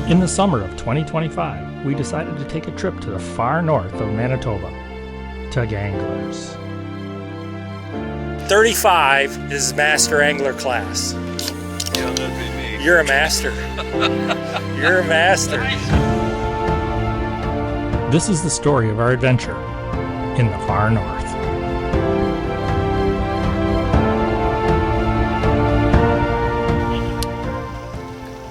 In the summer of 2025, we decided to take a trip to the far north of Manitoba, to Ganglers. 35 is Master Angler class. Yeah, that'd be me. You're a master. You're a master. This is the story of our adventure in the far north.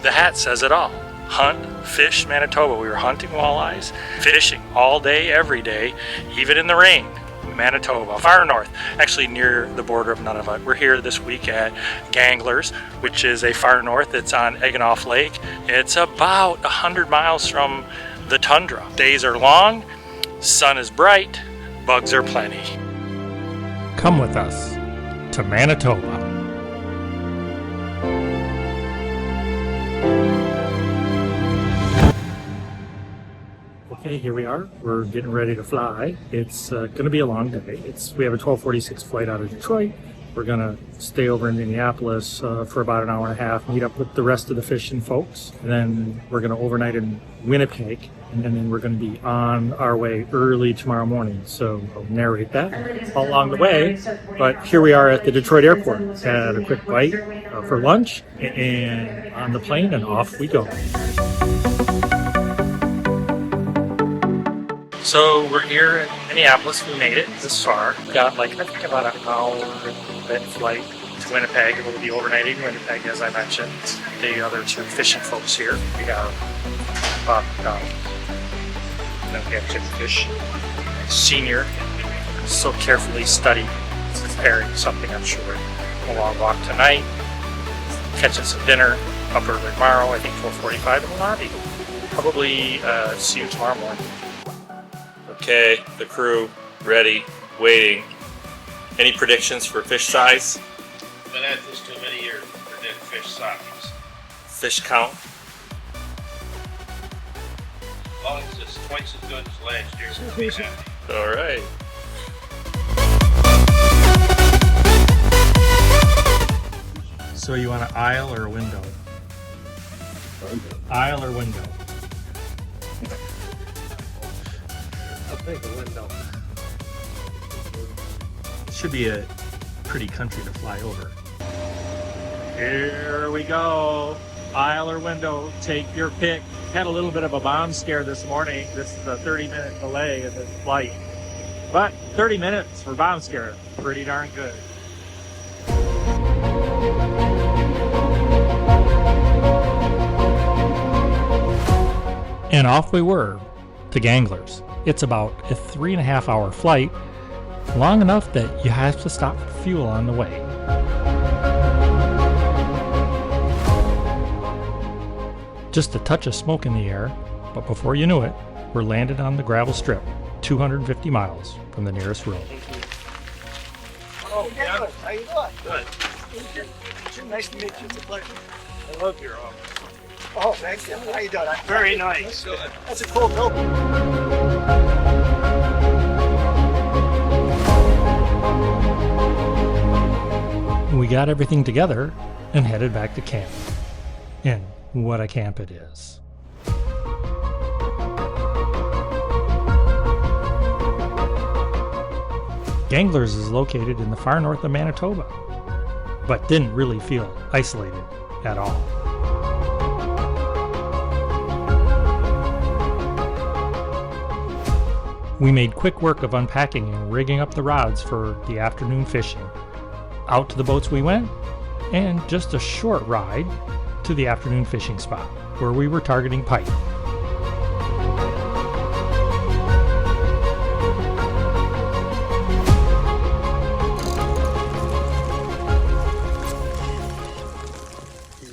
The hat says it all. Hunt, fish, Manitoba. We were hunting walleyes, fishing all day, every day, even in the rain. Manitoba, far north, actually near the border of Nunavut. We're here this week at Ganglers, which is a far north. It's on Eganoff Lake. It's about 100 miles from the tundra. Days are long, sun is bright, bugs are plenty. Come with us to Manitoba. Okay, here we are. We're getting ready to fly. It's going to be a long day. We have a 12:46 flight out of Detroit. We're going to stay over in Minneapolis for about an hour and a half, meet up with the rest of the fishing folks, and then we're going to overnight in Winnipeg, and then we're going to be on our way early tomorrow morning. So I'll narrate that all along the way. But here we are at the Detroit airport. Had a quick bite for lunch, and on the plane, and off we go. So we're here in Minneapolis. We made it this far. We got I think about an hour bit flight to Winnipeg. We'll be overnighting in Winnipeg, as I mentioned. The other two fishing folks here. We have Bob McDonald. And then we have Jim Fish, senior. So carefully studied, preparing something, I'm sure. A long walk tonight. Catching some dinner. Up early tomorrow, I think 4:45 in the lobby. Probably see you tomorrow morning. Okay, the crew, ready, waiting. Any predictions for fish size? Been at this too many years to predict fish size. Fish count? As long as it's twice as good as last year, we'll be happy. All right. So you want an aisle or a window? Aisle or window? I'll take a window. It should be a pretty country to fly over. Here we go. Aisle or window, take your pick. Had a little bit of a bomb scare this morning. This is a 30-minute delay in this flight. But 30 minutes for bomb scare, pretty darn good. And off we were to Ganglers. It's about a 3.5 hour flight, long enough that you have to stop for fuel on the way. Just a touch of smoke in the air, but before you knew it, we're landed on the gravel strip, 250 miles from the nearest road. Oh, yeah. How you doing? Good. Nice to meet you. It's a pleasure. I love your office. Oh, thank you. How you doing? Very nice. Good. That's a cool building. We got everything together and headed back to camp. And what a camp it is. Ganglers is located in the far north of Manitoba, but didn't really feel isolated at all. We made quick work of unpacking and rigging up the rods for the afternoon fishing. Out to the boats we went, and just a short ride to the afternoon fishing spot, where we were targeting pike.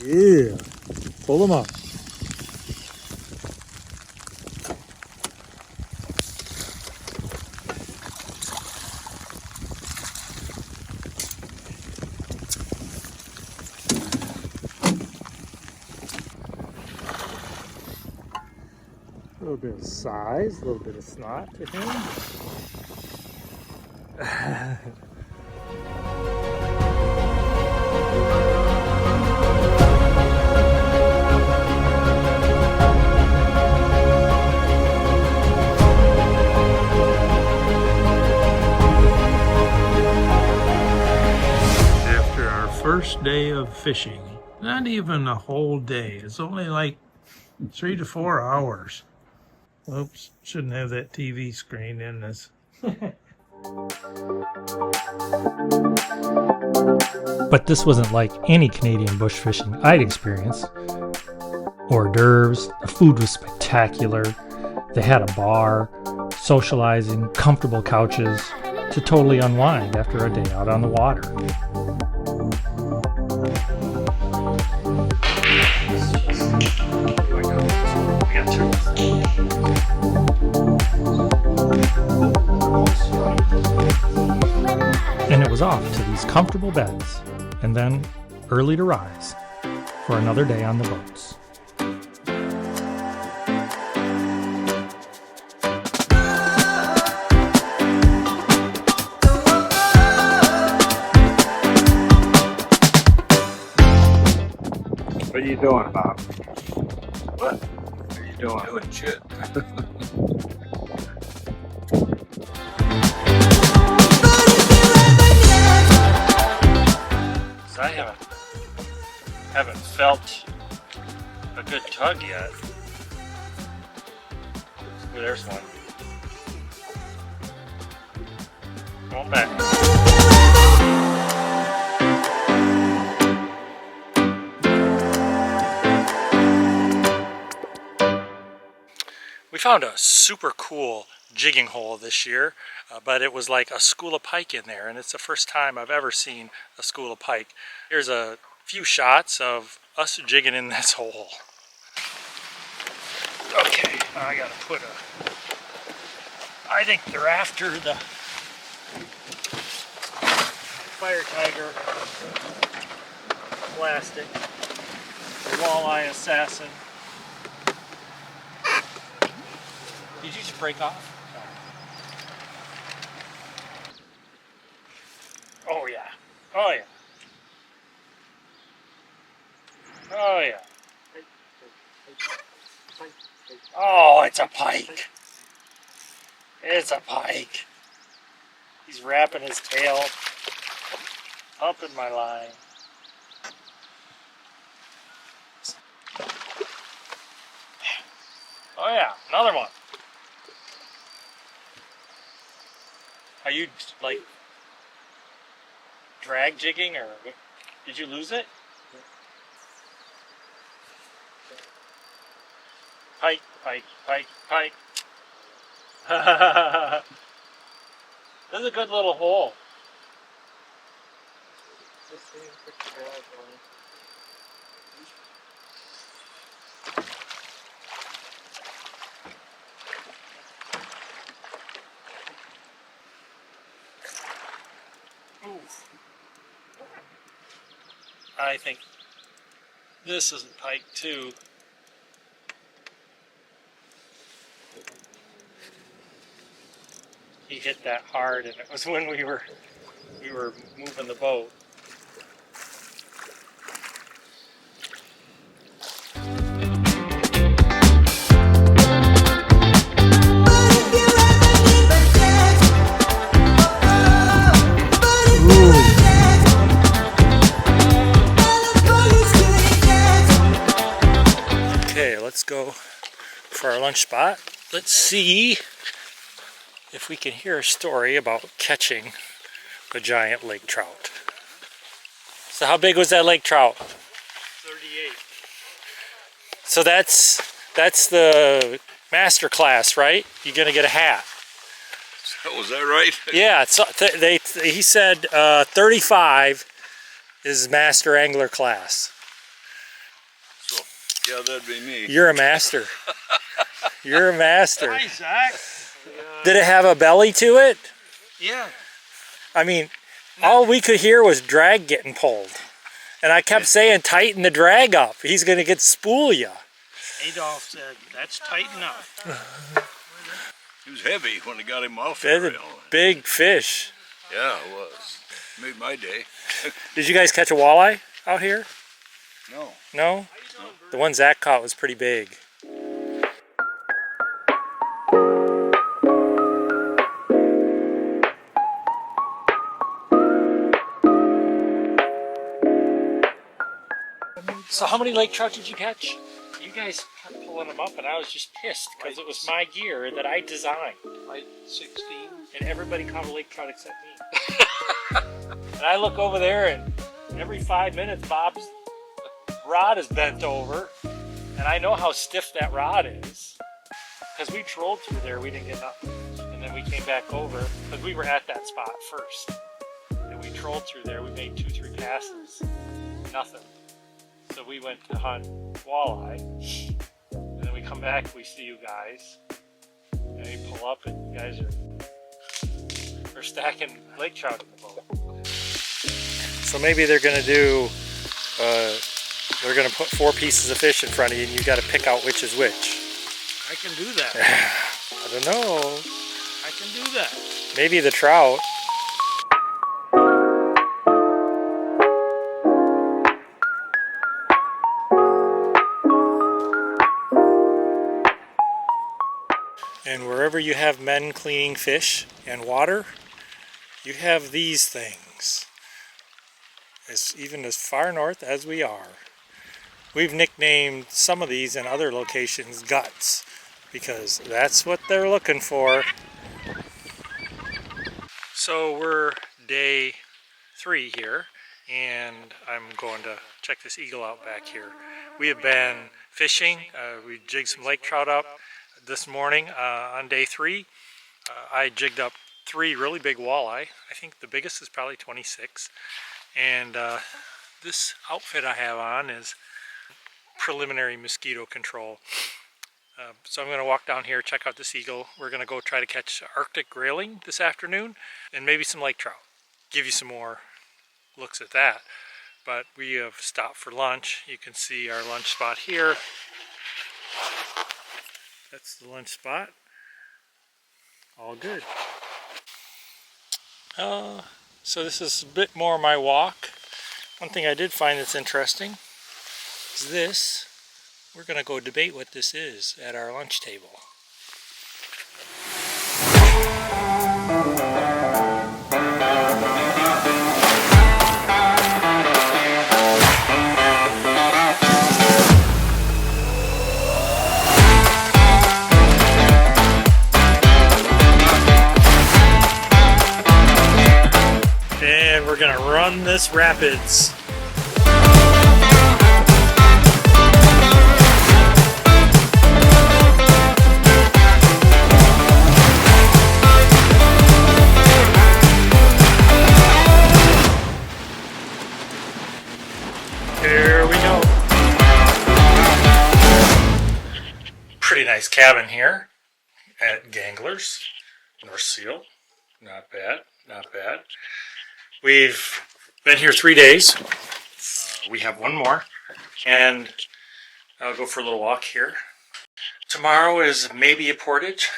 Yeah, pull them up. A little bit of size, a little bit of snot to him. of fishing. Not even a whole day. It's only like 3 to 4 hours. Oops, shouldn't have that TV screen in this. But this wasn't like any Canadian bush fishing I'd experienced. Hors d'oeuvres, the food was spectacular. They had a bar, socializing, comfortable couches to totally unwind after a day out on the water. And it was off to these comfortable beds, and then early to rise for another day on the boats. What are you doing, Bob? What? What are you doing? Doing shit. So I haven't felt a good tug yet. Ooh, there's one. Going back. We found a super cool jigging hole this year, but it was like a school of pike in there, and it's the first time I've ever seen a school of pike. Here's a few shots of us jigging in this hole. Okay, I gotta put I think they're after the fire tiger plastic, the walleye assassin. Did you just break off? Oh yeah. Oh yeah. Oh yeah. Oh, it's a pike. It's a pike. He's wrapping his tail up in my line. Oh yeah, another one. Are you like drag jigging, or did you lose it? Pike, pike, pike, pike. This is a good little hole. I think this is a pike too. He hit that hard, and it was when we were moving the boat. Okay, let's go for our lunch spot. Let's see if we can hear a story about catching a giant lake trout. So how big was that lake trout? 38. So that's the master class, right? You're gonna get a hat. Was that right? Yeah, so he said 35 is master angler class. So, yeah, that'd be me. You're a master. You're a master. Hi, Zach. Did it have a belly to it? Yeah. I mean, all we could hear was drag getting pulled. And I kept saying, tighten the drag up. He's going to get spool ya. Adolph said, that's tight enough. He was heavy when they got him off the That's a rail. big fish. Yeah, it was. Made my day. Did you guys catch a walleye out here? No. No? The one Zach caught was pretty big. So how many lake trout did you catch? You guys kept pulling them up, and I was just pissed because it was my gear that I designed. Like 16. And everybody caught a lake trout except me. And I look over there, and every 5 minutes, Bob's rod is bent over, and I know how stiff that rod is because we trolled through there. We didn't get nothing, and then we came back over because we were at that spot first, and we trolled through there. We made 2-3 passes, nothing. So we went to hunt walleye, and then we come back, we see you guys, and we pull up, and you guys are stacking lake trout in the boat. So maybe they're gonna do, they're gonna put 4 pieces of fish in front of you, and you got to pick out which is which. I can do that. I don't know. I can do that. Maybe the trout. And wherever you have men cleaning fish and water, you have these things. Even as far north as we are. We've nicknamed some of these in other locations guts, because that's what they're looking for. So we're day 3 here, and I'm going to check this eagle out back here. We have been fishing. We jigged some lake trout up this morning on day 3. I jigged up 3 really big walleye. I think the biggest is probably 26. And this outfit I have on is preliminary mosquito control. So I'm going to walk down here, check out this eagle. We're going to go try to catch Arctic Grayling this afternoon, and maybe some lake trout. Give you some more looks at that. But we have stopped for lunch. You can see our lunch spot here. That's the lunch spot. All good. So this is a bit more my walk. One thing I did find that's interesting is this. We're going to go debate what this is at our lunch table. And we're going to run this rapids. Here we go. Pretty nice cabin here at Gangler's, North Seal. Not bad, not bad. We've been here 3 days. We have one more, and I'll go for a little walk here. Tomorrow is maybe a portage,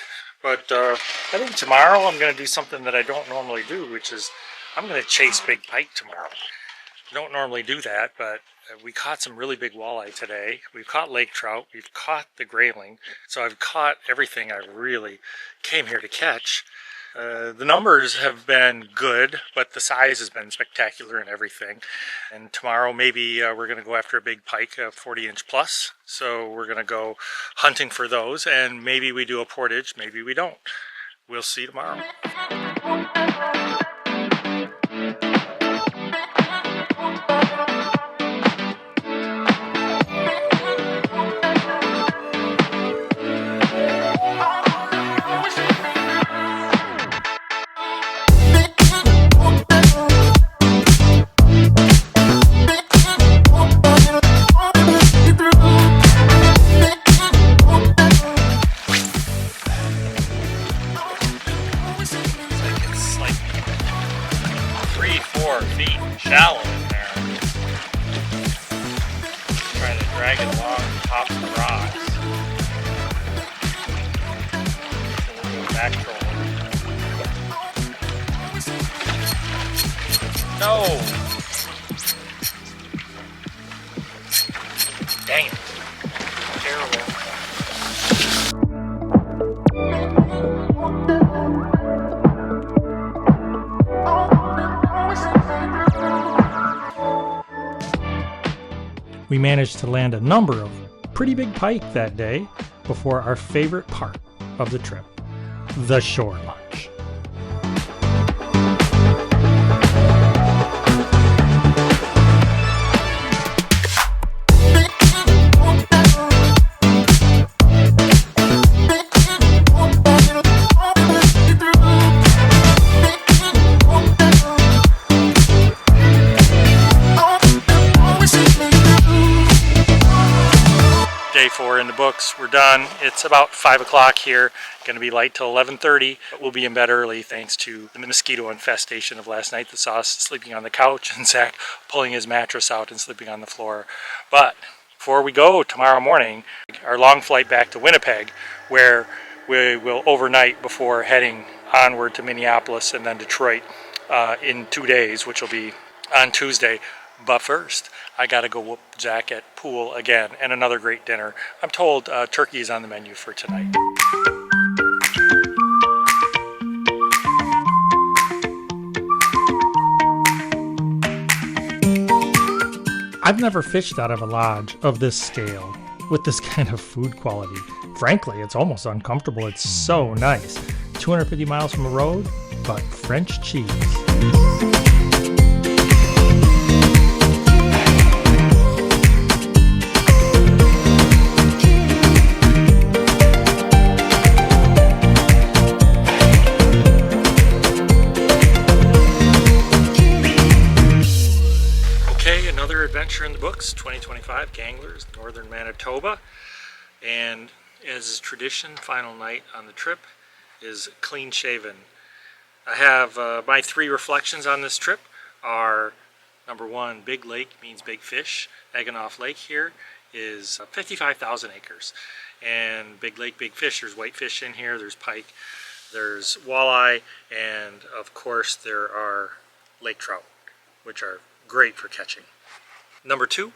but I think tomorrow I'm going to do something that I don't normally do, which is I'm going to chase big pike tomorrow. I don't normally do that, but we caught some really big walleye today. We've caught lake trout. We've caught the grayling. So I've caught everything I really came here to catch. The numbers have been good, but the size has been spectacular and everything. And tomorrow maybe we're going to go after a big pike, a 40-inch plus. So we're going to go hunting for those, and maybe we do a portage, maybe we don't. We'll see tomorrow. Shallow in there. Trying to drag it along the top of the rocks. So we'll go back trolling. No! Dang it. Terrible. We We managed to land a number of pretty big pike that day before our favorite part of the trip, the shore lunch. Day 4 in the books. We're done. It's about 5 o'clock here. Going to be light till 11:30, but we'll be in bed early thanks to the mosquito infestation of last night that saw us sleeping on the couch and Zach pulling his mattress out and sleeping on the floor. But before we go tomorrow morning, our long flight back to Winnipeg, where we will overnight before heading onward to Minneapolis and then Detroit in 2 days, which will be on Tuesday. But first, I gotta go whoop Zach at pool again and another great dinner. I'm told turkey is on the menu for tonight. I've never fished out of a lodge of this scale with this kind of food quality. Frankly, it's almost uncomfortable. It's so nice. 250 miles from a road, but French cheese. Another adventure in the books, 2025 Ganglers, northern Manitoba. And as is tradition, final night on the trip is clean shaven. I have my 3 reflections on this trip are, number 1, big lake means big fish. Eganoff Lake here is 55,000 acres. And big lake, big fish, there's whitefish in here, there's pike, there's walleye, and of course there are lake trout, which are great for catching. Number 2,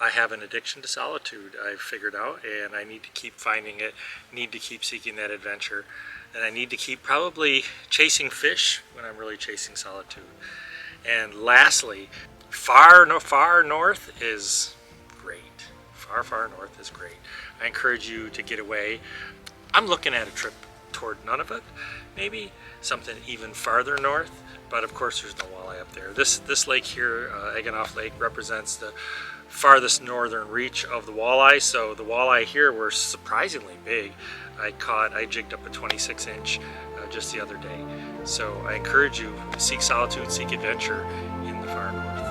I have an addiction to solitude, I've figured out, and I need to keep finding it, need to keep seeking that adventure, and I need to keep probably chasing fish when I'm really chasing solitude. And lastly, far north is great. Far north is great. I encourage you to get away. I'm looking at a trip toward Nunavut, maybe something even farther north. But of course there's no walleye up there. This lake here, Eganoff Lake, represents the farthest northern reach of the walleye. So the walleye here were surprisingly big. I jigged up a 26-inch just the other day. So I encourage you to seek solitude, seek adventure in the far north.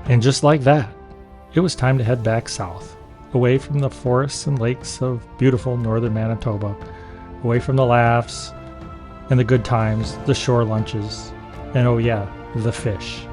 And just like that, it was time to head back south, away from the forests and lakes of beautiful northern Manitoba, away from the laughs and the good times, the shore lunches, and oh yeah, the fish.